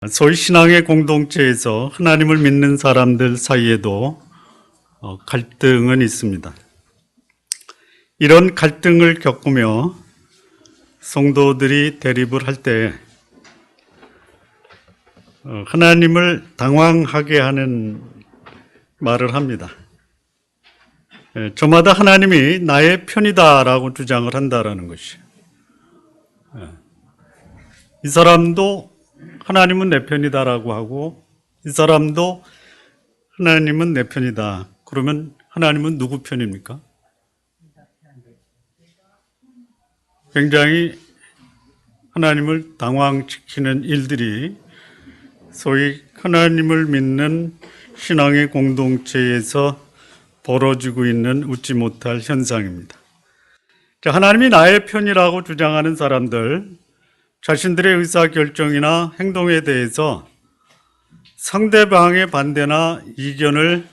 소위 신앙의 공동체에서 하나님을 믿는 사람들 사이에도 갈등은 있습니다. 이런 갈등을 겪으며 성도들이 대립을 할 때 하나님을 당황하게 하는 말을 합니다. 저마다 하나님이 나의 편이다라고 주장을 한다라는 것이에요. 이 사람도 하나님은 내 편이다라고 하고 이 사람도 하나님은 내 편이다. 그러면 하나님은 누구 편입니까? 굉장히 하나님을 당황시키는 일들이 소위 하나님을 믿는 신앙의 공동체에서 벌어지고 있는 웃지 못할 현상입니다. 하나님이 나의 편이라고 주장하는 사람들, 자신들의 의사결정이나 행동에 대해서 상대방의 반대나 이견을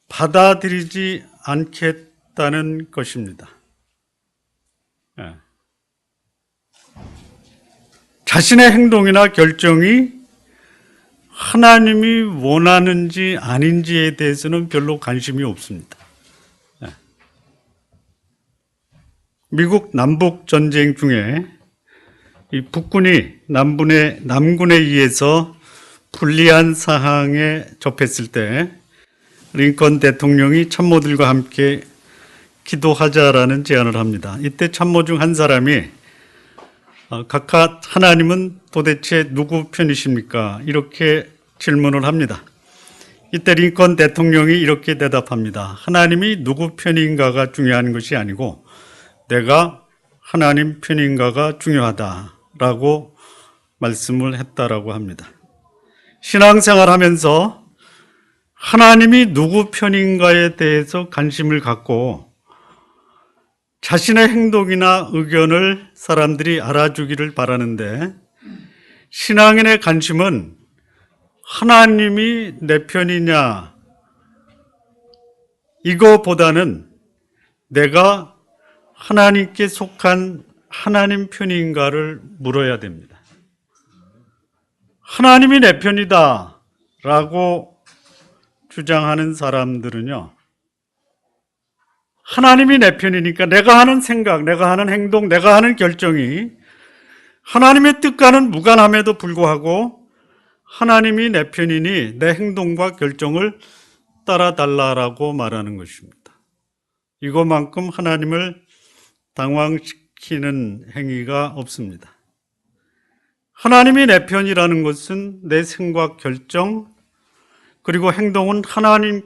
받아들이지 않겠다는 것입니다. 자신의 행동이나 결정이 하나님이 원하는지 아닌지에 대해서는 별로 관심이 없습니다. 미국 남북전쟁 중에 이 북군이 남군에 의해서 불리한 상황에 접했을 때 링컨 대통령이 참모들과 함께 기도하자라는 제안을 합니다. 이때 참모 중 한 사람이 각각 하나님은 도대체 누구 편이십니까? 이렇게 질문을 합니다. 이때 링컨 대통령이 이렇게 대답합니다. 하나님이 누구 편인가가 중요한 것이 아니고 내가 하나님 편인가가 중요하다라고 말씀을 했다라고 합니다. 신앙생활 하면서 하나님이 누구 편인가에 대해서 관심을 갖고 자신의 행동이나 의견을 사람들이 알아주기를 바라는데 신앙인의 관심은 하나님이 내 편이냐 이거보다는 내가 하나님께 속한 하나님 편인가를 물어야 됩니다. 하나님이 내 편이다 라고 주장하는 사람들은요, 하나님이 내 편이니까 내가 하는 생각, 내가 하는 행동, 내가 하는 결정이 하나님의 뜻과는 무관함에도 불구하고 하나님이 내 편이니 내 행동과 결정을 따라달라라고 말하는 것입니다. 이것만큼 하나님을 당황시키는 행위가 없습니다. 하나님이 내 편이라는 것은 내 생각, 결정, 그리고 행동은 하나님의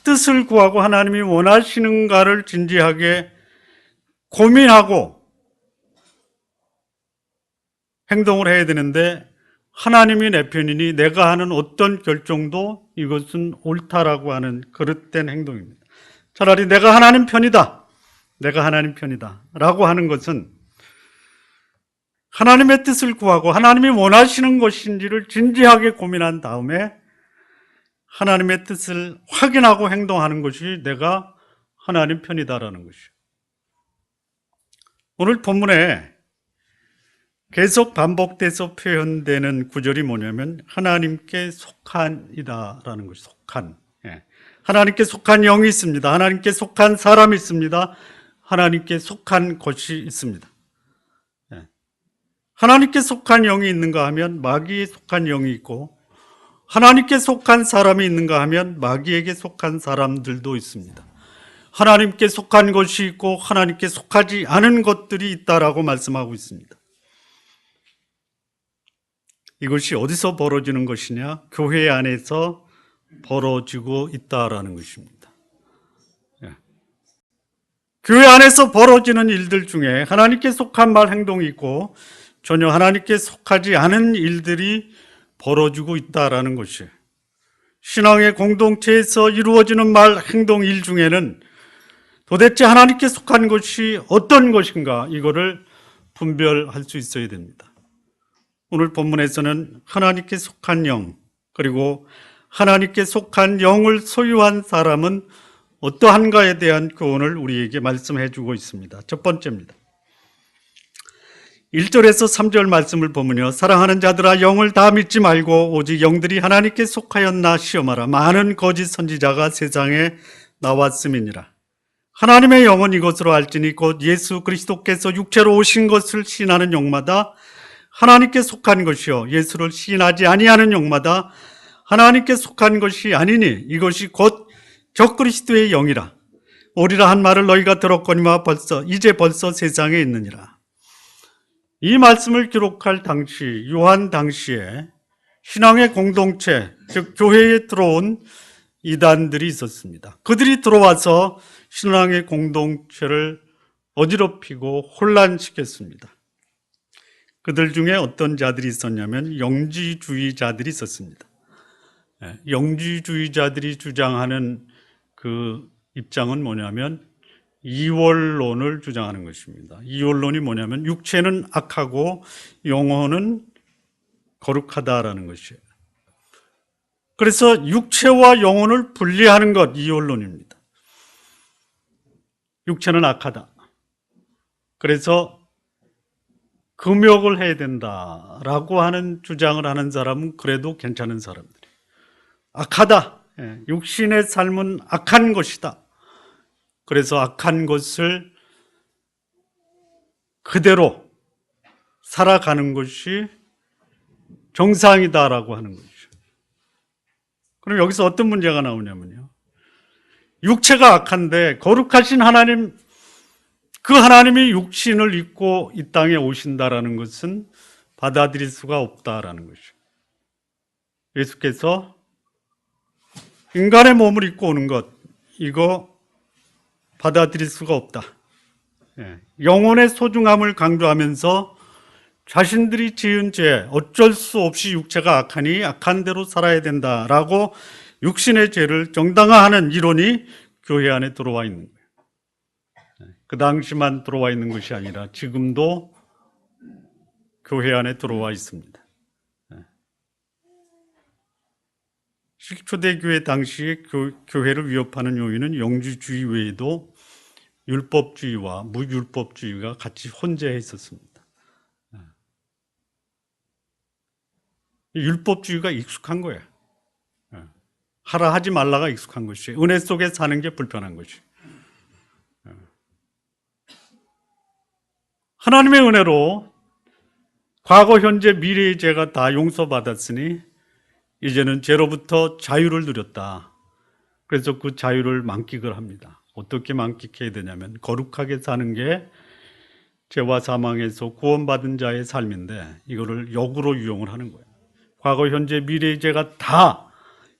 뜻을 구하고 하나님이 원하시는가를 진지하게 고민하고 행동을 해야 되는데 하나님이 내 편이니 내가 하는 어떤 결정도 이것은 옳다라고 하는 그릇된 행동입니다. 차라리 내가 하나님 편이다. 내가 하나님 편이다. 라고 하는 것은 하나님의 뜻을 구하고 하나님이 원하시는 것인지를 진지하게 고민한 다음에 하나님의 뜻을 확인하고 행동하는 것이 내가 하나님 편이다라는 것이에요. 오늘 본문에 계속 반복돼서 표현되는 구절이 뭐냐면 하나님께 속한이다라는 것이 속한. 하나님께 속한 영이 있습니다. 하나님께 속한 사람이 있습니다. 하나님께 속한 것이 있습니다. 하나님께 속한 영이 있는가 하면 마귀에 속한 영이 있고 하나님께 속한 사람이 있는가 하면 마귀에게 속한 사람들도 있습니다. 하나님께 속한 것이 있고 하나님께 속하지 않은 것들이 있다라고 말씀하고 있습니다. 이것이 어디서 벌어지는 것이냐? 교회 안에서 벌어지고 있다라는 것입니다. 교회 안에서 벌어지는 일들 중에 하나님께 속한 말, 행동이 있고 전혀 하나님께 속하지 않은 일들이 벌어지고 있다라는 것이에요. 신앙의 공동체에서 이루어지는 말, 행동, 일 중에는 도대체 하나님께 속한 것이 어떤 것인가 이거를 분별할 수 있어야 됩니다. 오늘 본문에서는 하나님께 속한 영, 그리고 하나님께 속한 영을 소유한 사람은 어떠한가에 대한 교훈을 우리에게 말씀해 주고 있습니다. 첫 번째입니다. 1절에서 3절 말씀을 보면요, 사랑하는 자들아 영을 다 믿지 말고 오직 영들이 하나님께 속하였나 시험하라. 많은 거짓 선지자가 세상에 나왔음이니라. 하나님의 영은 이것으로 알지니 곧 예수 그리스도께서 육체로 오신 것을 시인하는 영마다 하나님께 속한 것이요 예수를 시인하지 아니하는 영마다 하나님께 속한 것이 아니니 이것이 곧 적그리스도의 영이라. 오리라 한 말을 너희가 들었거니와 이제 벌써 세상에 있느니라. 이 말씀을 기록할 당시, 요한 당시에 신앙의 공동체, 즉 교회에 들어온 이단들이 있었습니다. 그들이 들어와서 신앙의 공동체를 어지럽히고 혼란시켰습니다. 그들 중에 어떤 자들이 있었냐면 영지주의자들이 있었습니다. 영지주의자들이 주장하는 그 입장은 뭐냐면 이원론을 주장하는 것입니다. 이원론이 뭐냐면 육체는 악하고 영혼은 거룩하다라는 것이에요. 그래서 육체와 영혼을 분리하는 것, 이원론입니다. 육체는 악하다. 그래서 금욕을 해야 된다라고 하는 주장을 하는 사람은 그래도 괜찮은 사람들이에요. 악하다. 육신의 삶은 악한 것이다. 그래서 악한 것을 그대로 살아가는 것이 정상이다라고 하는 것이죠. 그럼 여기서 어떤 문제가 나오냐면요, 육체가 악한데 거룩하신 하나님, 그 하나님이 육신을 입고 이 땅에 오신다라는 것은 받아들일 수가 없다라는 것이죠. 예수께서 인간의 몸을 입고 오는 것, 이거 받아들일 수가 없다. 영혼의 소중함을 강조하면서 자신들이 지은 죄, 어쩔 수 없이 육체가 악하니 악한 대로 살아야 된다라고 육신의 죄를 정당화하는 이론이 교회 안에 들어와 있는 거예요. 그 당시만 들어와 있는 것이 아니라 지금도 교회 안에 들어와 있습니다. 초대교회 당시에 교회를 위협하는 요인은 영지주의 외에도 율법주의와 무율법주의가 같이 혼재해 있었습니다. 율법주의가 익숙한 거예요. 하라 하지 말라가 익숙한 것이에요. 은혜 속에 사는 게 불편한 것이에요. 하나님의 은혜로 과거, 현재, 미래의 죄가 다 용서받았으니 이제는 죄로부터 자유를 누렸다. 그래서 그 자유를 만끽을 합니다. 어떻게 만끽해야 되냐면 거룩하게 사는 게 죄와 사망에서 구원받은 자의 삶인데 이거를 역으로 유용을 하는 거예요. 과거, 현재, 미래의 죄가 다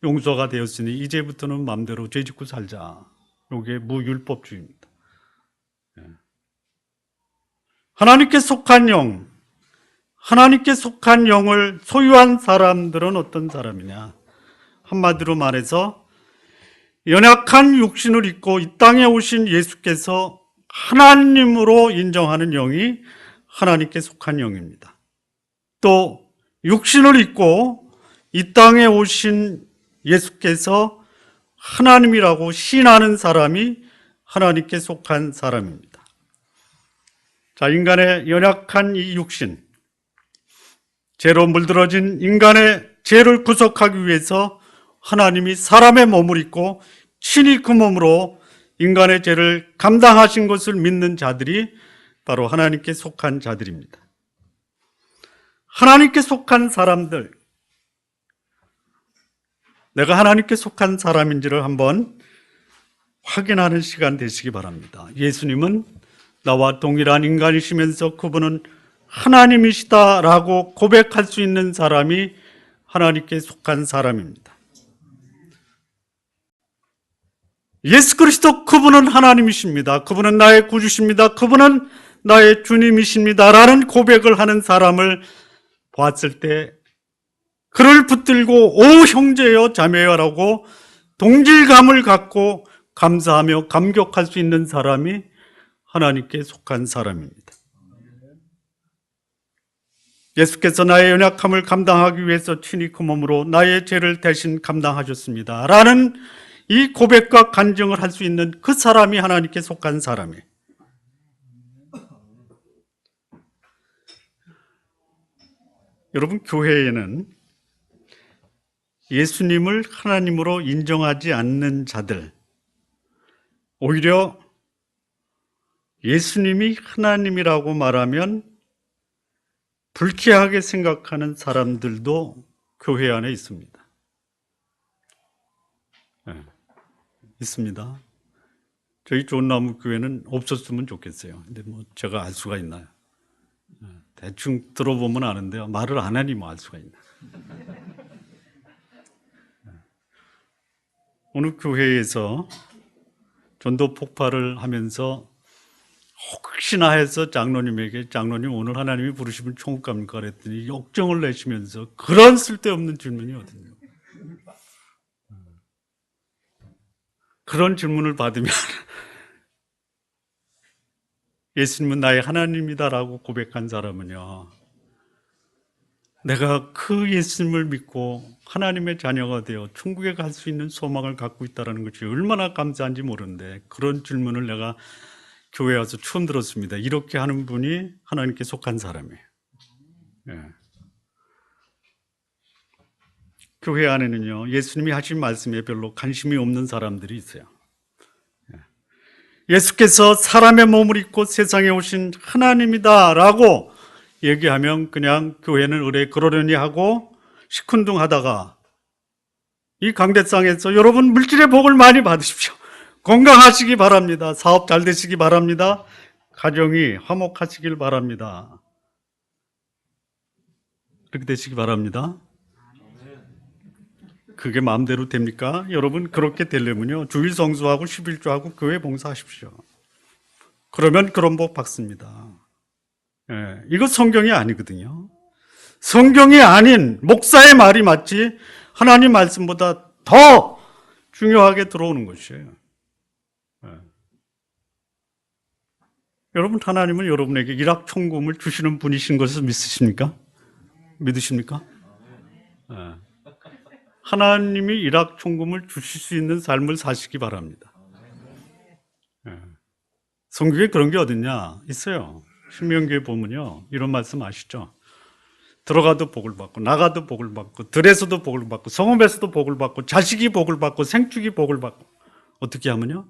용서가 되었으니 이제부터는 마음대로 죄 짓고 살자. 이게 무율법주의입니다. 하나님께 속한 영, 하나님께 속한 영을 소유한 사람들은 어떤 사람이냐? 한마디로 말해서 연약한 육신을 입고 이 땅에 오신 예수께서 하나님으로 인정하는 영이 하나님께 속한 영입니다. 또 육신을 입고 이 땅에 오신 예수께서 하나님이라고 시인하는 사람이 하나님께 속한 사람입니다. 자, 인간의 연약한 이 육신, 죄로 물들어진 인간의 죄를 구속하기 위해서 하나님이 사람의 몸을 입고 친히 그 몸으로 인간의 죄를 감당하신 것을 믿는 자들이 바로 하나님께 속한 자들입니다. 하나님께 속한 사람들, 내가 하나님께 속한 사람인지를 한번 확인하는 시간 되시기 바랍니다. 예수님은 나와 동일한 인간이시면서 그분은 하나님이시다라고 고백할 수 있는 사람이 하나님께 속한 사람입니다. 예수 그리스도 그분은 하나님이십니다. 그분은 나의 구주십니다. 그분은 나의 주님이십니다. 라는 고백을 하는 사람을 봤을 때 그를 붙들고 오 형제여 자매여 라고 동질감을 갖고 감사하며 감격할 수 있는 사람이 하나님께 속한 사람입니다. 예수께서 나의 연약함을 감당하기 위해서 친히 그 몸으로 나의 죄를 대신 감당하셨습니다. 라는 이 고백과 간증을 할 수 있는 그 사람이 하나님께 속한 사람이에요. 여러분, 교회에는 예수님을 하나님으로 인정하지 않는 자들, 오히려 예수님이 하나님이라고 말하면 불쾌하게 생각하는 사람들도 교회 안에 있습니다. 네, 있습니다. 저희 좋은나무 교회는 없었으면 좋겠어요. 근데 뭐 제가 알 수가 있나요? 대충 들어보면 아는데요. 말을 안 하니 뭐 알 수가 있나. 어느 교회에서 전도 폭발을 하면서 혹시나 해서 장로님에게 장로님 오늘 하나님이 부르시면 천국 갑니까? 그랬더니 역정을 내시면서 그런 쓸데없는 질문이 어딨냐. 그런 질문을 받으면 예수님은 나의 하나님이다라고 고백한 사람은요, 내가 그 예수님을 믿고 하나님의 자녀가 되어 천국에 갈 수 있는 소망을 갖고 있다는 것이 얼마나 감사한지 모르는데, 그런 질문을 내가 교회에 와서 처음 들었습니다. 이렇게 하는 분이 하나님께 속한 사람이에요. 예. 교회 안에는요, 예수님이 하신 말씀에 별로 관심이 없는 사람들이 있어요. 예수께서 사람의 몸을 입고 세상에 오신 하나님이다라고 얘기하면 그냥 교회는 의뢰 그러려니 하고 시큰둥하다가, 이 강대상에서 여러분 물질의 복을 많이 받으십시오. 건강하시기 바랍니다. 사업 잘 되시기 바랍니다. 가정이 화목하시길 바랍니다. 그렇게 되시기 바랍니다. 그게 마음대로 됩니까? 여러분, 그렇게 되려면요, 주일 성수하고 11조하고 교회 봉사하십시오. 그러면 그런 복 받습니다. 예, 이거 성경이 아니거든요. 성경이 아닌 목사의 말이 맞지 하나님 말씀보다 더 중요하게 들어오는 것이에요. 예. 여러분, 하나님은 여러분에게 일확천금을 주시는 분이신 것을 믿으십니까? 믿으십니까? 예. 하나님이 일확천금을 주실 수 있는 삶을 사시기 바랍니다. 예. 성경에 그런 게 어딨냐? 있어요. 신명기에 보면요, 이런 말씀 아시죠? 들어가도 복을 받고 나가도 복을 받고 들에서도 복을 받고 성읍에서도 복을 받고 자식이 복을 받고 생축이 복을 받고. 어떻게 하면요?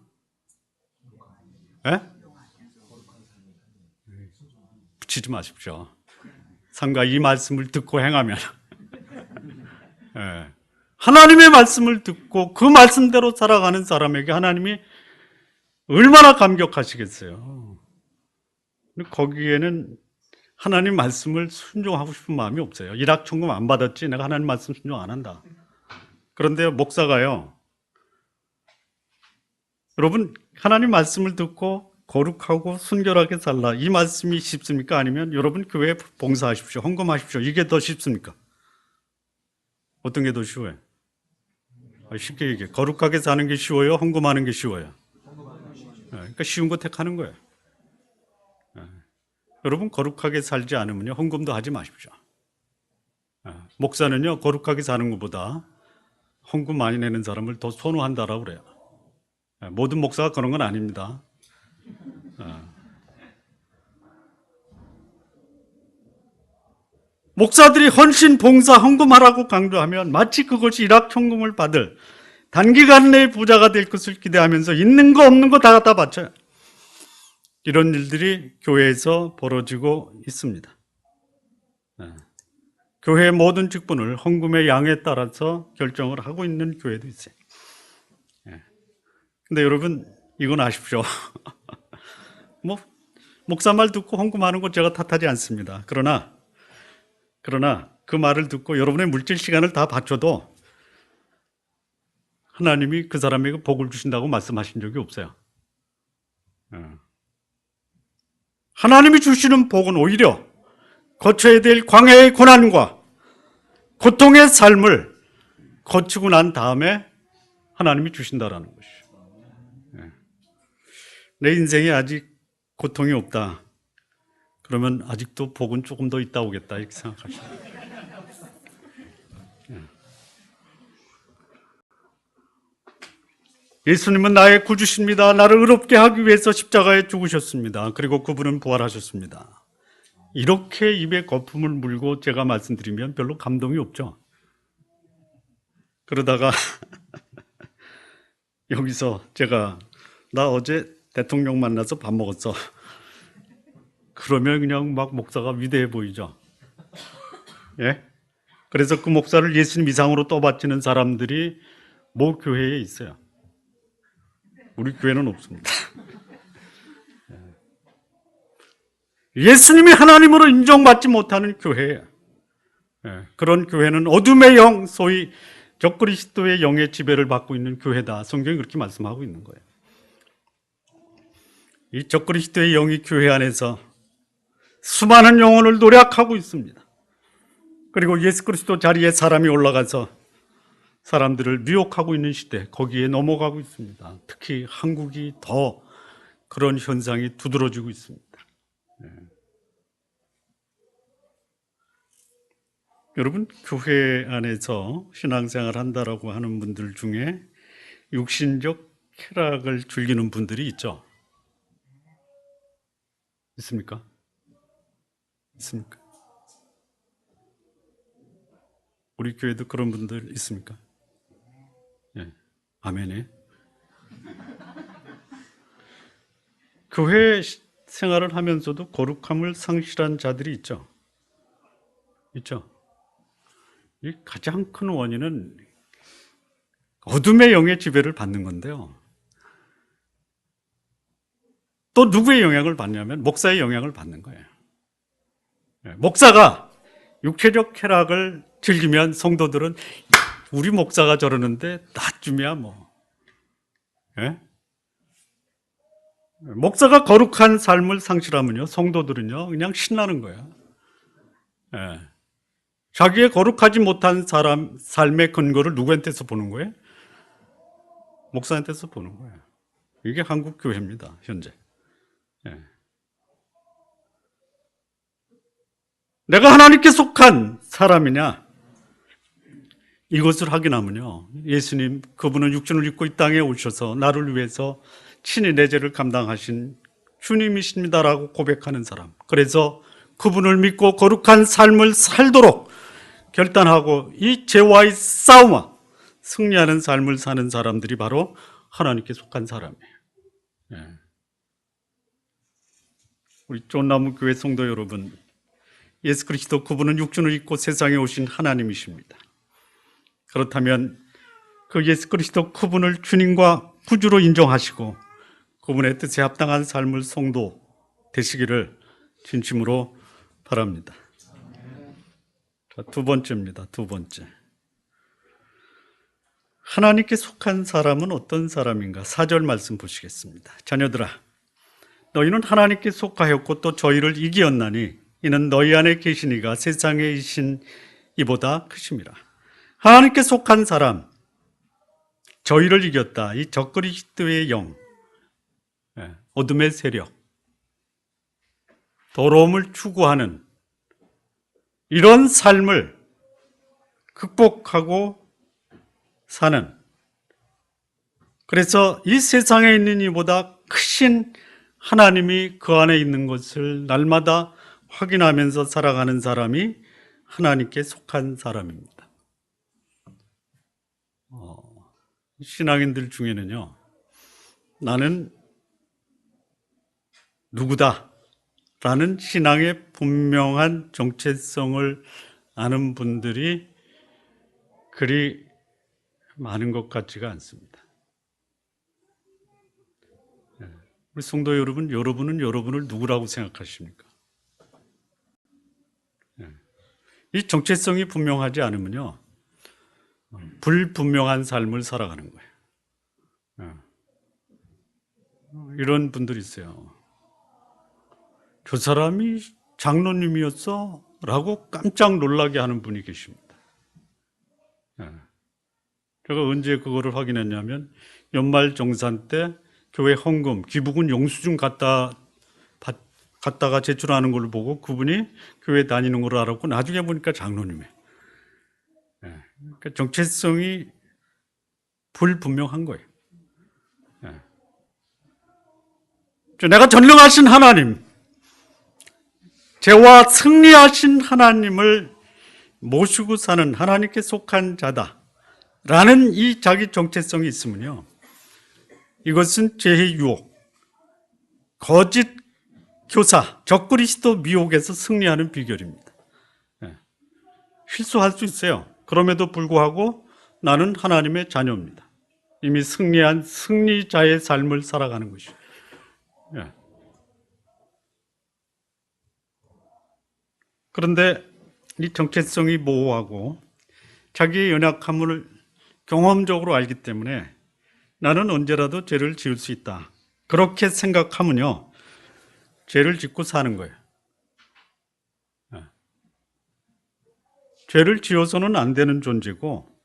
예? 붙이지 마십시오. 삼가 이 말씀을 듣고 행하면 예. 하나님의 말씀을 듣고 그 말씀대로 살아가는 사람에게 하나님이 얼마나 감격하시겠어요. 거기에는 하나님 말씀을 순종하고 싶은 마음이 없어요. 일확천금 안 받았지 내가 하나님 말씀 순종 안 한다. 그런데 목사가요, 여러분 하나님 말씀을 듣고 거룩하고 순결하게 살라, 이 말씀이 쉽습니까? 아니면 여러분 교회 봉사하십시오, 헌금하십시오, 이게 더 쉽습니까? 어떤 게 더 쉬워요? 쉽게 얘기해, 거룩하게 사는 게 쉬워요? 헌금하는 게 쉬워요? 그러니까 쉬운 거 택하는 거예요. 여러분, 거룩하게 살지 않으면요, 헌금도 하지 마십시오. 목사는요, 거룩하게 사는 것보다 헌금 많이 내는 사람을 더 선호한다라고 그래요. 모든 목사가 그런 건 아닙니다. 목사들이 헌신, 봉사, 헌금하라고 강조하면 마치 그것이 일확천금을 받을 단기간 내에 부자가 될 것을 기대하면서 있는 거 없는 거 다 갖다 바쳐요. 이런 일들이 교회에서 벌어지고 있습니다. 교회의 모든 직분을 헌금의 양에 따라서 결정을 하고 있는 교회도 있어요. 근데 여러분, 이건 아십시오. 목사 말 듣고 헌금하는 거 제가 탓하지 않습니다. 그러나 그 말을 듣고 여러분의 물질 시간을 다 바쳐도 하나님이 그 사람에게 복을 주신다고 말씀하신 적이 없어요. 하나님이 주시는 복은 오히려 거쳐야 될 광야의 고난과 고통의 삶을 거치고 난 다음에 하나님이 주신다라는 것이죠. 내 인생에 아직 고통이 없다. 그러면 아직도 복은 조금 더 있다 오겠다, 이렇게 생각하시면 돼요. 예수님은 나의 구주십니다. 나를 의롭게 하기 위해서 십자가에 죽으셨습니다. 그리고 그분은 부활하셨습니다. 이렇게 입에 거품을 물고 제가 말씀드리면 별로 감동이 없죠. 그러다가 여기서 제가 나 어제 대통령 만나서 밥 먹었어. 그러면 그냥 막 목사가 위대해 보이죠. 예? 그래서 그 목사를 예수님 이상으로 떠받치는 사람들이 모 교회에 있어요. 우리 교회는 없습니다. 예수님이 하나님으로 인정받지 못하는 교회예요. 그런 교회는 어둠의 영, 소위 적그리스도의 영의 지배를 받고 있는 교회다. 성경이 그렇게 말씀하고 있는 거예요. 이 적그리스도의 영이 교회 안에서 수많은 영혼을 노략하고 있습니다. 그리고 예수 그리스도 자리에 사람이 올라가서 사람들을 미혹하고 있는 시대, 거기에 넘어가고 있습니다. 특히 한국이 더 그런 현상이 두드러지고 있습니다. 여러분, 교회 안에서 신앙생활 한다라고 하는 분들 중에 육신적 쾌락을 즐기는 분들이 있죠. 있습니까? 있습니까? 우리 교회도 그런 분들 있습니까? 예. 아멘에. 교회 생활을 하면서도 거룩함을 상실한 자들이 있죠. 있죠. 이 가장 큰 원인은 어둠의 영의 지배를 받는 건데요. 또 누구의 영향을 받냐면 목사의 영향을 받는 거예요. 목사가 육체적 쾌락을 즐기면 성도들은 우리 목사가 저러는데 나쯤이야 뭐. 예? 목사가 거룩한 삶을 상실하면요, 성도들은요 그냥 신나는 거예요. 예. 자기의 거룩하지 못한 사람 삶의 근거를 누구한테서 보는 거예요? 목사한테서 보는 거예요. 이게 한국 교회입니다, 현재. 예. 내가 하나님께 속한 사람이냐? 이것을 확인하면요, 예수님, 그분은 육신을 입고 이 땅에 오셔서 나를 위해서 친히 내 죄를 감당하신 주님이십니다라고 고백하는 사람, 그래서 그분을 믿고 거룩한 삶을 살도록 결단하고 이 죄와의 싸움을 승리하는 삶을 사는 사람들이 바로 하나님께 속한 사람이에요. 예. 우리 쫀나무 교회 성도 여러분, 예수 그리스도 그분은 육신을 입고 세상에 오신 하나님이십니다. 그렇다면 그 예수 그리스도 그분을 주님과 구주로 인정하시고 그분의 뜻에 합당한 삶을 성도 되시기를 진심으로 바랍니다. 자, 두 번째입니다. 두 번째. 하나님께 속한 사람은 어떤 사람인가? 4절 말씀 보시겠습니다. 자녀들아, 너희는 하나님께 속하였고 또 저희를 이기었나니 이는 너희 안에 계신 이가 세상에 계신 이보다 크심이라. 하나님께 속한 사람, 저희를 이겼다. 이 적그리스도의 영, 어둠의 세력, 더러움을 추구하는 이런 삶을 극복하고 사는, 그래서 이 세상에 있는 이보다 크신 하나님이 그 안에 있는 것을 날마다 확인하면서 살아가는 사람이 하나님께 속한 사람입니다. 신앙인들 중에는요, 나는 누구다 라는 신앙의 분명한 정체성을 아는 분들이 그리 많은 것 같지가 않습니다. 우리 성도 여러분, 여러분은 여러분을 누구라고 생각하십니까? 이 정체성이 분명하지 않으면요, 불분명한 삶을 살아가는 거예요. 이런 분들이 있어요. 저 사람이 장로님이었어? 라고 깜짝 놀라게 하는 분이 계십니다. 제가 언제 그거를 확인했냐면 연말 정산 때 교회 헌금, 기부금 영수증 갖다가 제출하는 걸 보고 그분이 교회 다니는 걸 알았고 나중에 보니까 장로님이에요. 그러니까 정체성이 불분명한 거예요. 내가 전능하신 하나님, 죄와 승리하신 하나님을 모시고 사는 하나님께 속한 자다라는 이 자기 정체성이 있으면요, 이것은 죄의 유혹, 거짓 교사, 적그리스도 미혹에서 승리하는 비결입니다. 실수할 수 있어요. 그럼에도 불구하고 나는 하나님의 자녀입니다. 이미 승리한 승리자의 삶을 살아가는 것이죠. 그런데 이 정체성이 모호하고 자기의 연약함을 경험적으로 알기 때문에 나는 언제라도 죄를 지을 수 있다, 그렇게 생각하면요, 죄를 짓고 사는 거예요. 죄를 지어서는 안 되는 존재고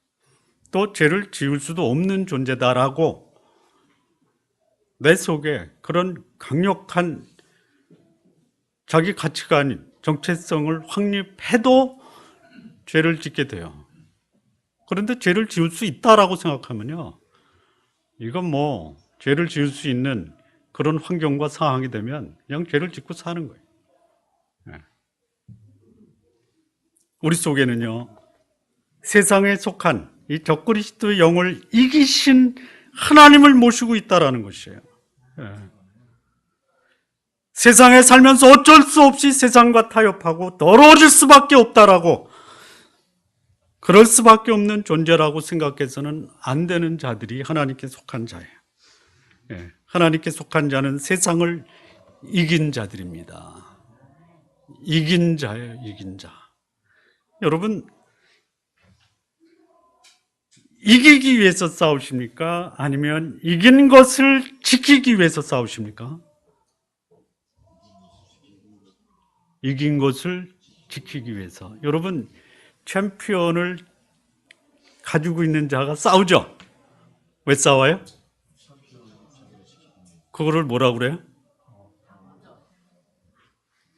또 죄를 지을 수도 없는 존재다라고 내 속에 그런 강력한 자기 가치관인 정체성을 확립해도 죄를 짓게 돼요. 그런데 죄를 지을 수 있다라고 생각하면요, 이건 뭐 죄를 지을 수 있는 그런 환경과 상황이 되면 그냥 죄를 짓고 사는 거예요. 우리 속에는요, 세상에 속한 이 적그리스도의 영을 이기신 하나님을 모시고 있다라는 것이에요. 세상에 살면서 어쩔 수 없이 세상과 타협하고 더러워질 수밖에 없다라고, 그럴 수밖에 없는 존재라고 생각해서는 안 되는 자들이 하나님께 속한 자예요. 하나님께 속한 자는 세상을 이긴 자들입니다. 이긴 자예요, 이긴 자. 여러분, 이기기 위해서 싸우십니까? 아니면 이긴 것을 지키기 위해서 싸우십니까? 이긴 것을 지키기 위해서. 여러분, 챔피언을 가지고 있는 자가 싸우죠? 왜 싸워요? 그거를 뭐라고 그래요?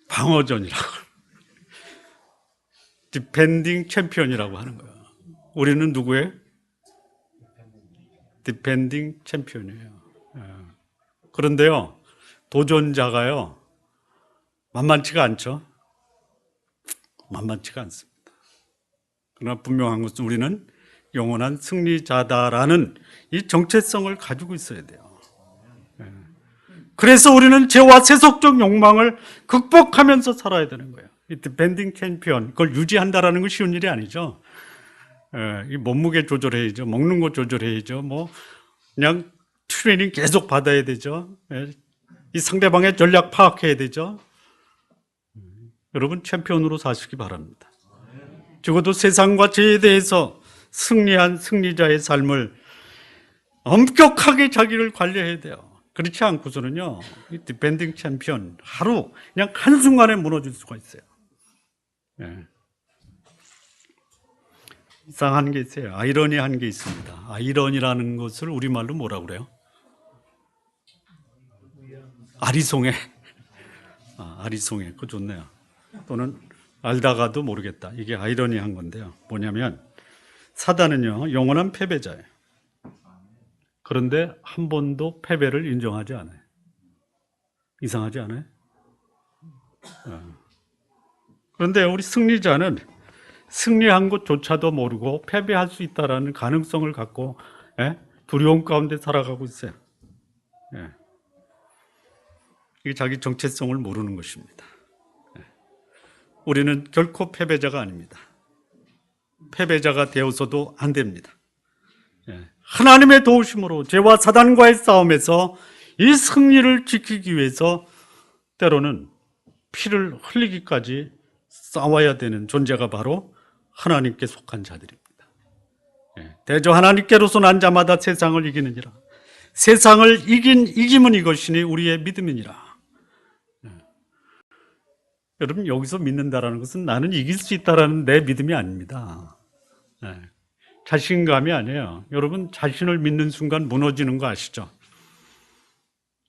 방어전이라고. 디펜딩 챔피언이라고 하는 거예요. 우리는 누구예요? 디펜딩 챔피언이에요. 그런데요, 도전자가요, 만만치가 않죠. 만만치가 않습니다. 그러나 분명한 것은 우리는 영원한 승리자다라는 이 정체성을 가지고 있어야 돼요. 그래서 우리는 죄와 세속적 욕망을 극복하면서 살아야 되는 거예요. 이 디펜딩 챔피언, 그걸 유지한다라는 건 쉬운 일이 아니죠. 이 몸무게 조절해야죠. 먹는 거 조절해야죠. 뭐 그냥 트레이닝 계속 받아야 되죠. 이 상대방의 전략 파악해야 되죠. 여러분, 챔피언으로 사시기 바랍니다. 적어도 세상과 죄에 대해서 승리한 승리자의 삶을 엄격하게 자기를 관리해야 돼요. 그렇지 않고서는요, 이 디펜딩 챔피언 하루 그냥 한순간에 무너질 수가 있어요. 이상한 게 있어요. 아이러니한 게 있습니다. 아이러니라는 것을 우리말로 뭐라고 그래요? 아리송해. 아리송해. 그거 좋네요. 또는 알다가도 모르겠다. 이게 아이러니한 건데요. 뭐냐면 사단은요, 영원한 패배자예요. 그런데 한 번도 패배를 인정하지 않아요. 이상하지 않아요? 그런데 우리 승리자는 승리한 것조차도 모르고 패배할 수 있다는 가능성을 갖고 두려움 가운데 살아가고 있어요. 이게 자기 정체성을 모르는 것입니다. 우리는 결코 패배자가 아닙니다. 패배자가 되어서도 안 됩니다. 하나님의 도우심으로 죄와 사단과의 싸움에서 이 승리를 지키기 위해서 때로는 피를 흘리기까지 싸워야 되는 존재가 바로 하나님께 속한 자들입니다. 대저 하나님께로서 난 자마다 세상을 이기느니라. 세상을 이김은 이것이니 우리의 믿음이니라. 여러분, 여기서 믿는다라는 것은 나는 이길 수 있다라는 내 믿음이 아닙니다. 자신감이 아니에요. 여러분, 자신을 믿는 순간 무너지는 거 아시죠?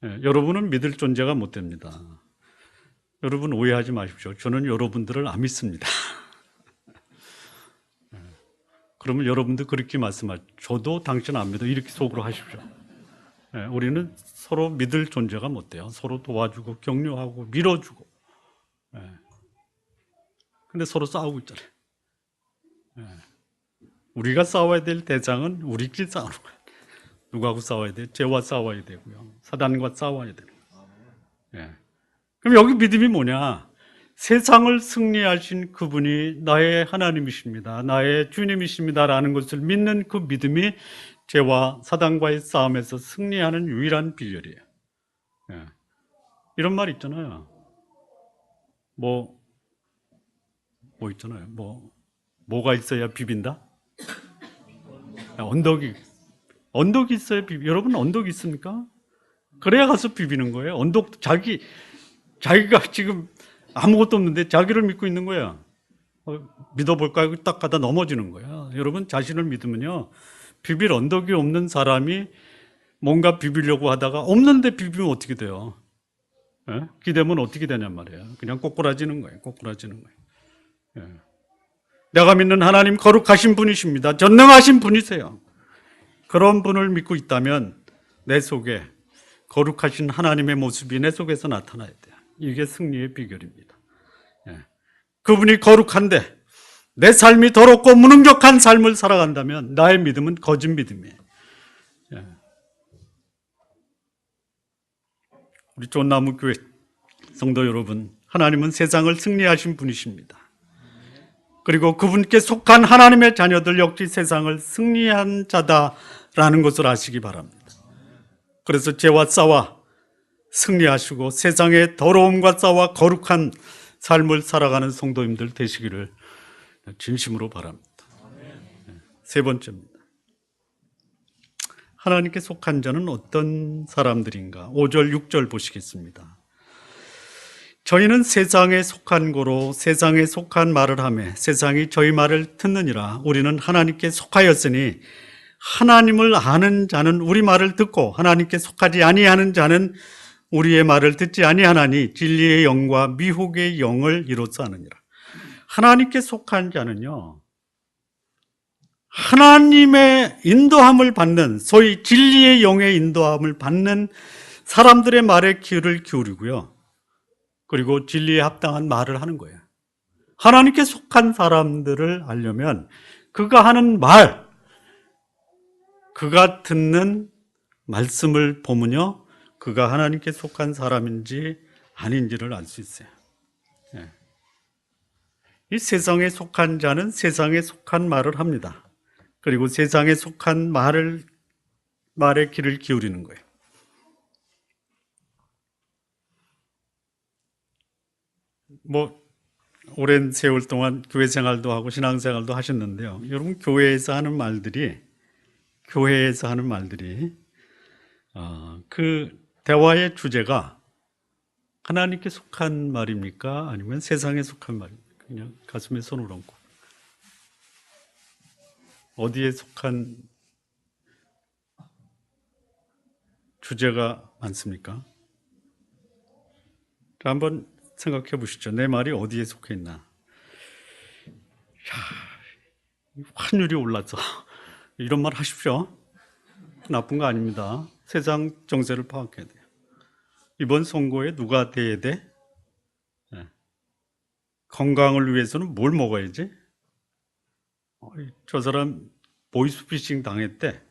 여러분은 믿을 존재가 못 됩니다. 여러분, 오해하지 마십시오. 저는 여러분들을 안 믿습니다. 그러면 여러분도 그렇게 말씀하죠. 저도 당신 안 믿어. 이렇게 속으로 하십시오. 우리는 서로 믿을 존재가 못 돼요. 서로 도와주고 격려하고 밀어주고. 근데 서로 싸우고 있잖아요. 우리가 싸워야 될 대장은 우리끼리 싸우는 거예요. 누구하고 싸워야 돼? 죄와 싸워야 되고요. 사단과 싸워야 되는 거예요. 그럼 여기 믿음이 뭐냐? 세상을 승리하신 그분이 나의 하나님이십니다. 나의 주님이십니다라는 것을 믿는 그 믿음이 죄와 사단과의 싸움에서 승리하는 유일한 비결이에요. 이런 말 있잖아요. 뭐 있잖아요. 뭐가 있어야 비빈다? 언덕이 있어야 비비. 여러분 언덕이 있습니까? 그래야 가서 비비는 거예요. 자기가 지금 아무것도 없는데 자기를 믿고 있는 거야. 믿어볼까 하고 딱 가다 넘어지는 거야. 여러분 자신을 믿으면요, 비빌 언덕이 없는 사람이 뭔가 비비려고 하다가 없는데 비비면 어떻게 돼요? 기대면 어떻게 되냔 말이에요. 그냥 꼬꾸라지는 거예요. 내가 믿는 하나님 거룩하신 분이십니다. 전능하신 분이세요. 그런 분을 믿고 있다면 내 속에 거룩하신 하나님의 모습이 내 속에서 나타나야 돼요. 이게 승리의 비결입니다. 그분이 거룩한데 내 삶이 더럽고 무능력한 삶을 살아간다면 나의 믿음은 거짓 믿음이에요. 우리 쫀나무교회 성도 여러분, 하나님은 세상을 승리하신 분이십니다. 그리고 그분께 속한 하나님의 자녀들 역시 세상을 승리한 자다라는 것을 아시기 바랍니다. 그래서 죄와 싸워 승리하시고 세상의 더러움과 싸워 거룩한 삶을 살아가는 성도님들 되시기를 진심으로 바랍니다. 세 번째입니다. 하나님께 속한 자는 어떤 사람들인가? 5절, 6절 보시겠습니다. 저희는 세상에 속한 고로 세상에 속한 말을 하며 세상이 저희 말을 듣느니라. 우리는 하나님께 속하였으니 하나님을 아는 자는 우리 말을 듣고 하나님께 속하지 아니하는 자는 우리의 말을 듣지 아니하나니 진리의 영과 미혹의 영을 이로써 아느니라. 하나님께 속한 자는요, 하나님의 인도함을 받는, 소위 진리의 영의 인도함을 받는 사람들의 말에 귀를 기울이고요, 그리고 진리에 합당한 말을 하는 거예요. 하나님께 속한 사람들을 알려면 그가 하는 말, 그가 듣는 말씀을 보면요, 그가 하나님께 속한 사람인지 아닌지를 알 수 있어요. 이 세상에 속한 자는 세상에 속한 말을 합니다. 그리고 세상에 속한 말에 귀를 기울이는 거예요. 오랜 세월 동안 교회 생활도 하고 신앙 생활도 하셨는데요. 여러분, 교회에서 하는 말들이 그 대화의 주제가 하나님께 속한 말입니까? 아니면 세상에 속한 말입니까? 그냥 가슴에 손을 얹고 어디에 속한 주제가 많습니까? 자, 한번 생각해 보시죠. 내 말이 어디에 속해 있나? 환율이 올라서 이런 말 하십시오. 나쁜 거 아닙니다. 세상 정세를 파악해야 돼요. 이번 선거에 누가 돼야 돼? 건강을 위해서는 뭘 먹어야지? 저 사람 보이스피싱 당했대.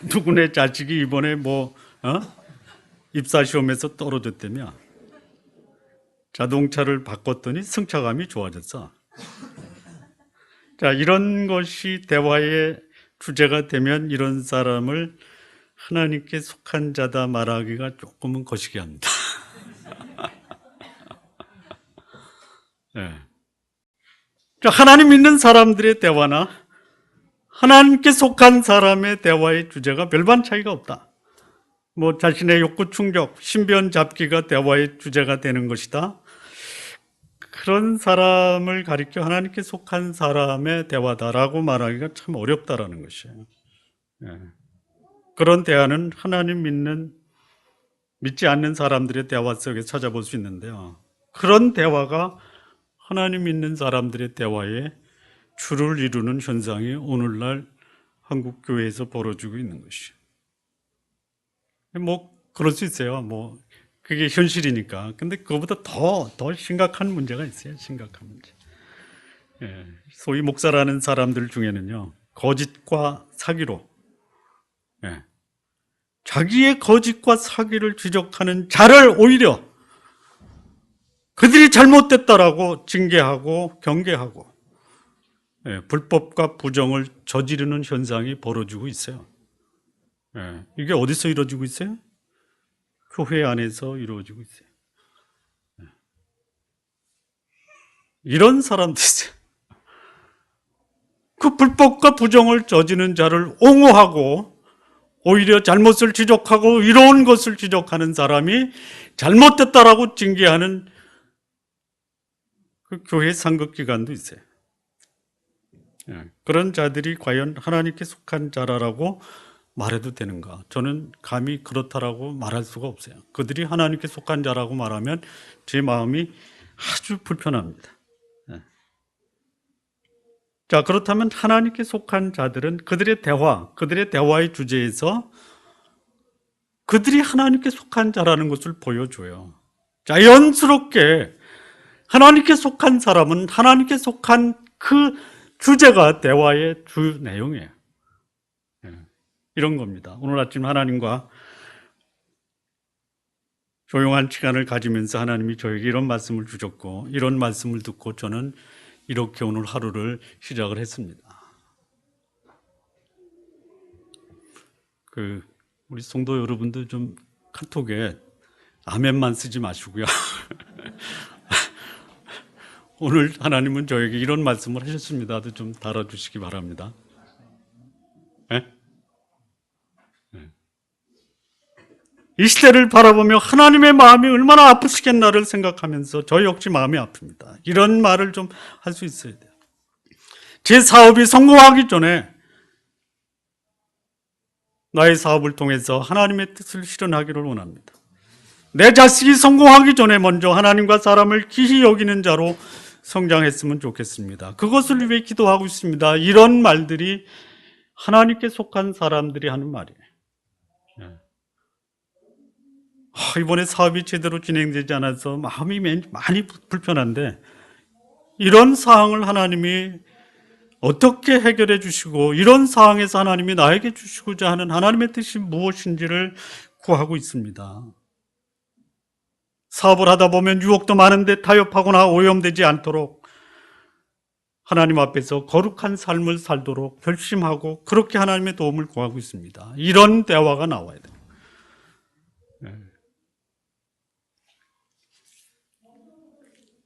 누구네 자식이 이번에 입사 시험에서 떨어졌다며. 자동차를 바꿨더니 승차감이 좋아졌어. 자, 이런 것이 대화의 주제가 되면 이런 사람을 하나님께 속한 자다 말하기가 조금은 거시기 합니다. 자, 하나님 믿는 사람들의 대화나 하나님께 속한 사람의 대화의 주제가 별반 차이가 없다. 자신의 욕구 충족, 신변 잡기가 대화의 주제가 되는 것이다. 그런 사람을 가리켜 하나님께 속한 사람의 대화다라고 말하기가 참 어렵다라는 것이에요. 그런 대화는 하나님 믿지 않는 사람들의 대화 속에 찾아볼 수 있는데요. 그런 대화가 하나님 믿는 사람들의 대화에 줄을 이루는 현상이 오늘날 한국 교회에서 벌어지고 있는 것이에요. 그럴 수 있어요. 그게 현실이니까. 근데 그거보다 더 심각한 문제가 있어요. 심각한 문제. 예, 소위 목사라는 사람들 중에는요, 거짓과 사기로, 예, 자기의 거짓과 사기를 지적하는 자를 오히려 그들이 잘못됐다라고 징계하고 경계하고, 예, 불법과 부정을 저지르는 현상이 벌어지고 있어요. 예, 이게 어디서 이루어지고 있어요? 교회 안에서 이루어지고 있어요. 이런 사람들 있어요. 그 불법과 부정을 저지르는 자를 옹호하고 오히려 잘못을 지적하고 이로운 것을 지적하는 사람이 잘못됐다라고 징계하는 그 교회 상급기관도 있어요. 예, 그런 자들이 과연 하나님께 속한 자라고 말해도 되는가? 저는 감히 그렇다라고 말할 수가 없어요. 그들이 하나님께 속한 자라고 말하면 제 마음이 아주 불편합니다. 예. 자, 그렇다면 하나님께 속한 자들은 그들의 대화의 주제에서 그들이 하나님께 속한 자라는 것을 보여줘요. 자연스럽게 하나님께 속한 사람은 하나님께 속한 그 주제가 대화의 주 내용이에요. 이런 겁니다. 오늘 아침 하나님과 조용한 시간을 가지면서 하나님이 저에게 이런 말씀을 주셨고, 이런 말씀을 듣고 저는 이렇게 오늘 하루를 시작을 했습니다. 우리 성도 여러분들 좀 카톡에 아멘만 쓰지 마시고요. 오늘 하나님은 저에게 이런 말씀을 하셨습니다도 좀 달아주시기 바랍니다. 네? 이 시대를 바라보며 하나님의 마음이 얼마나 아프시겠나를 생각하면서 저 역시 마음이 아픕니다. 이런 말을 좀 할 수 있어야 돼요. 제 사업이 성공하기 전에 나의 사업을 통해서 하나님의 뜻을 실현하기를 원합니다. 내 자식이 성공하기 전에 먼저 하나님과 사람을 귀히 여기는 자로 성장했으면 좋겠습니다. 그것을 위해 기도하고 있습니다. 이런 말들이 하나님께 속한 사람들이 하는 말이에요. 이번에 사업이 제대로 진행되지 않아서 마음이 많이 불편한데 이런 사항을 하나님이 어떻게 해결해 주시고 이런 상황에서 하나님이 나에게 주시고자 하는 하나님의 뜻이 무엇인지를 구하고 있습니다. 사업을 하다 보면 유혹도 많은데 타협하거나 오염되지 않도록 하나님 앞에서 거룩한 삶을 살도록 결심하고 그렇게 하나님의 도움을 구하고 있습니다. 이런 대화가 나와야 돼요.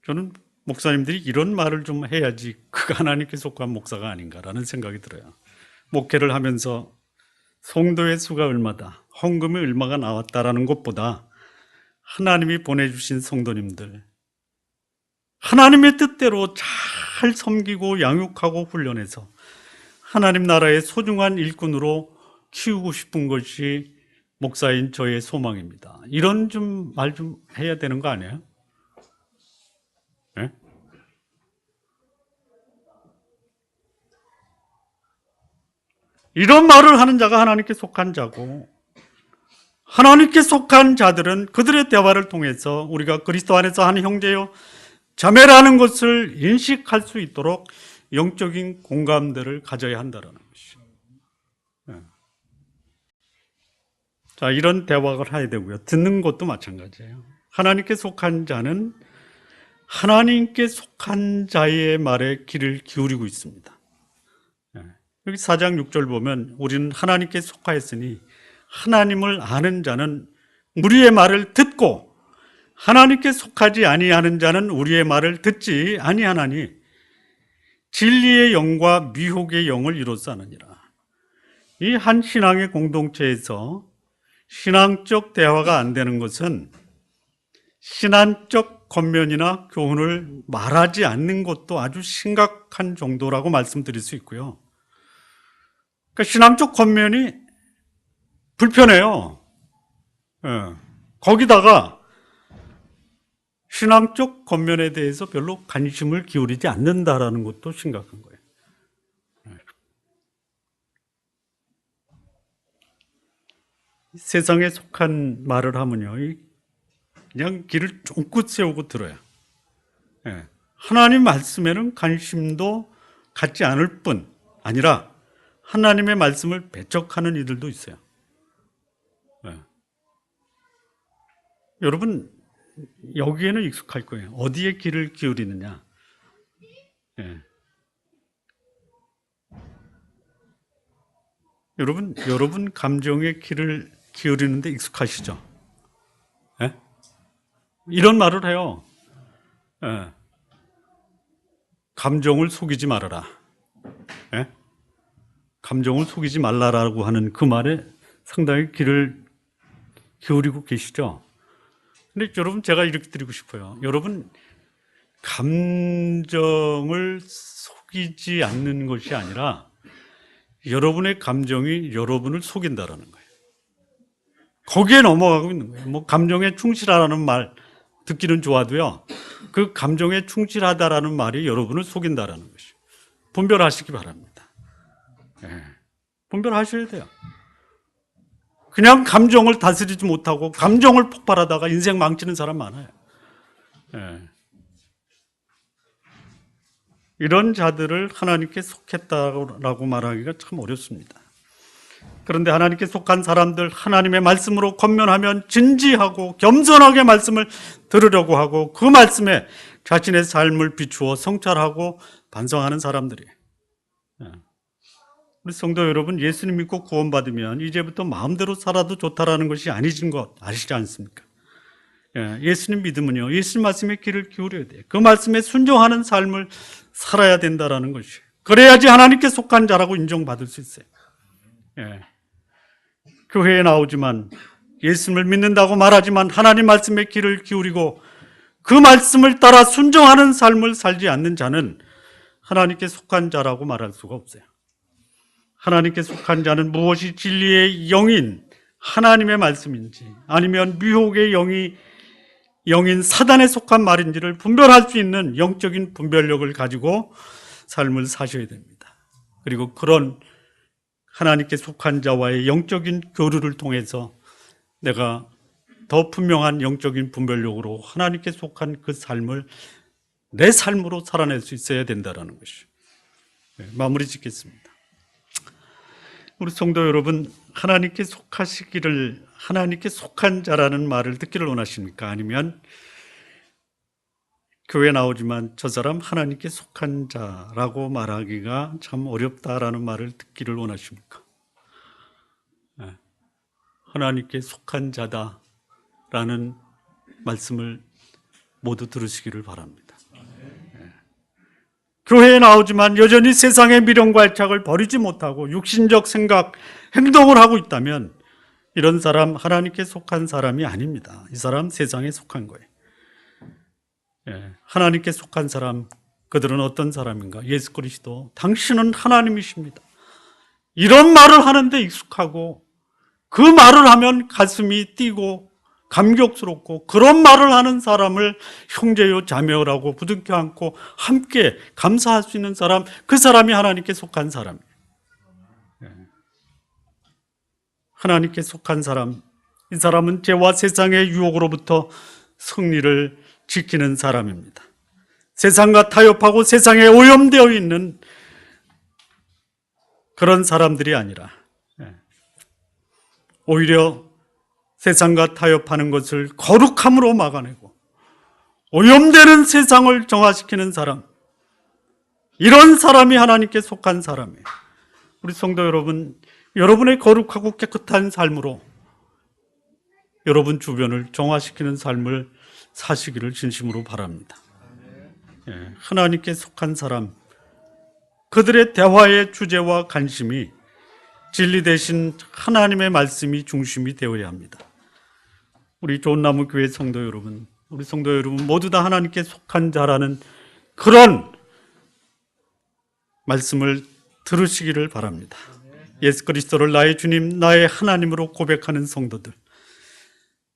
저는 목사님들이 이런 말을 좀 해야지 그가 하나님께 속한 목사가 아닌가라는 생각이 들어요. 목회를 하면서 성도의 수가 얼마다, 헌금이 얼마가 나왔다라는 것보다 하나님이 보내주신 성도님들, 하나님의 뜻대로 잘 섬기고 양육하고 훈련해서 하나님 나라의 소중한 일꾼으로 키우고 싶은 것이 목사인 저의 소망입니다. 이런 좀 말 좀 해야 되는 거 아니에요? 네? 이런 말을 하는 자가 하나님께 속한 자고, 하나님께 속한 자들은 그들의 대화를 통해서 우리가 그리스도 안에서 한 형제요 자매라는 것을 인식할 수 있도록 영적인 공감대를 가져야 한다는 것이죠. 자, 이런 대화를 해야 되고요. 듣는 것도 마찬가지예요. 하나님께 속한 자는 하나님께 속한 자의 말에 귀를 기울이고 있습니다. 여기 4장 6절 보면 우리는 하나님께 속하였으니 하나님을 아는 자는 우리의 말을 듣고 하나님께 속하지 아니하는 자는 우리의 말을 듣지 아니하나니 진리의 영과 미혹의 영을 이로써 아느니라. 이 한 신앙의 공동체에서 신앙적 대화가 안 되는 것은 신앙적 겉면이나 교훈을 말하지 않는 것도 아주 심각한 정도라고 말씀드릴 수 있고요. 그러니까 신앙적 겉면이 불편해요. 거기다가 신앙적 겉면에 대해서 별로 관심을 기울이지 않는다라는 것도 심각한 거예요. 세상에 속한 말을 하면요, 그냥 길을 쫑긋 세우고 들어요. 예. 하나님 말씀에는 관심도 갖지 않을 뿐 아니라 하나님의 말씀을 배척하는 이들도 있어요. 예. 여러분 여기에는 익숙할 거예요. 어디에 귀를 기울이느냐. 예. 여러분 감정에 귀를 기울이는데 익숙하시죠? 예? 이런 말을 해요. 예. 감정을 속이지 말아라. 예? 감정을 속이지 말라라고 하는 그 말에 상당히 귀를 기울이고 계시죠? 근데 여러분 제가 이렇게 드리고 싶어요. 여러분 감정을 속이지 않는 것이 아니라 여러분의 감정이 여러분을 속인다라는 거예요. 거기에 넘어가고 있는 거예요. 뭐 감정에 충실하라는 말 듣기는 좋아도요. 그 감정에 충실하다라는 말이 여러분을 속인다라는 것이죠. 분별하시기 바랍니다. 네. 분별하셔야 돼요. 그냥 감정을 다스리지 못하고 감정을 폭발하다가 인생 망치는 사람 많아요. 네. 이런 자들을 하나님께 속했다라고 말하기가 참 어렵습니다. 그런데 하나님께 속한 사람들, 하나님의 말씀으로 권면하면 진지하고 겸손하게 말씀을 들으려고 하고 그 말씀에 자신의 삶을 비추어 성찰하고 반성하는 사람들이에요. 우리 성도 여러분, 예수님 믿고 구원받으면 이제부터 마음대로 살아도 좋다라는 것이 아니신 것 아시지 않습니까? 예수님 믿으면요, 예수님 말씀에 귀를 기울여야 돼요. 그 말씀에 순종하는 삶을 살아야 된다라는 것이에요. 그래야지 하나님께 속한 자라고 인정받을 수 있어요. 교회에 나오지만 예수님을 믿는다고 말하지만 하나님 말씀에 귀를 기울이고 그 말씀을 따라 순종하는 삶을 살지 않는 자는 하나님께 속한 자라고 말할 수가 없어요. 하나님께 속한 자는 무엇이 진리의 영인 하나님의 말씀인지 아니면 미혹의 영인 사단에 속한 말인지를 분별할 수 있는 영적인 분별력을 가지고 삶을 사셔야 됩니다. 그리고 그런 하나님께 속한 자와의 영적인 교류를 통해서 내가 더 분명한 영적인 분별력으로 하나님께 속한 그 삶을 내 삶으로 살아낼 수 있어야 된다는 것이죠. 마무리 짓겠습니다. 우리 성도 여러분, 하나님께 속하시기를, 하나님께 속한 자라는 말을 듣기를 원하십니까? 아니면 교회 나오지만 저 사람 하나님께 속한 자라고 말하기가 참 어렵다라는 말을 듣기를 원하십니까? 하나님께 속한 자다라는 말씀을 모두 들으시기를 바랍니다. 교회에 나오지만 여전히 세상의 미련과 애착을 버리지 못하고 육신적 생각, 행동을 하고 있다면 이런 사람 하나님께 속한 사람이 아닙니다. 이 사람 세상에 속한 거예요. 하나님께 속한 사람, 그들은 어떤 사람인가? 예수 그리스도, 당신은 하나님이십니다. 이런 말을 하는데 익숙하고 그 말을 하면 가슴이 뛰고 감격스럽고 그런 말을 하는 사람을 형제요 자매요라고 부둥켜 안고 함께 감사할 수 있는 사람, 그 사람이 하나님께 속한 사람이에요. 하나님께 속한 사람, 이 사람은 죄와 세상의 유혹으로부터 승리를 지키는 사람입니다. 세상과 타협하고 세상에 오염되어 있는 그런 사람들이 아니라 오히려 세상과 타협하는 것을 거룩함으로 막아내고 오염되는 세상을 정화시키는 사람, 이런 사람이 하나님께 속한 사람이에요. 우리 성도 여러분, 여러분의 거룩하고 깨끗한 삶으로 여러분 주변을 정화시키는 삶을 사시기를 진심으로 바랍니다. 하나님께 속한 사람, 그들의 대화의 주제와 관심이 진리 대신 하나님의 말씀이 중심이 되어야 합니다. 우리 좋은나무 교회 성도 여러분, 우리 성도 여러분 모두 다 하나님께 속한 자라는 그런 말씀을 들으시기를 바랍니다. 예수 그리스도를 나의 주님, 나의 하나님으로 고백하는 성도들,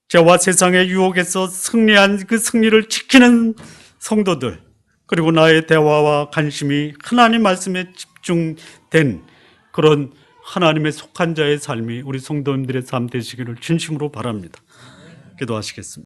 죄와 세상의 유혹에서 승리한 그 승리를 지키는 성도들, 그리고 나의 대화와 관심이 하나님 말씀에 집중된 그런 하나님의 속한 자의 삶이 우리 성도님들의 삶 되시기를 진심으로 바랍니다. 기도하시겠습니다.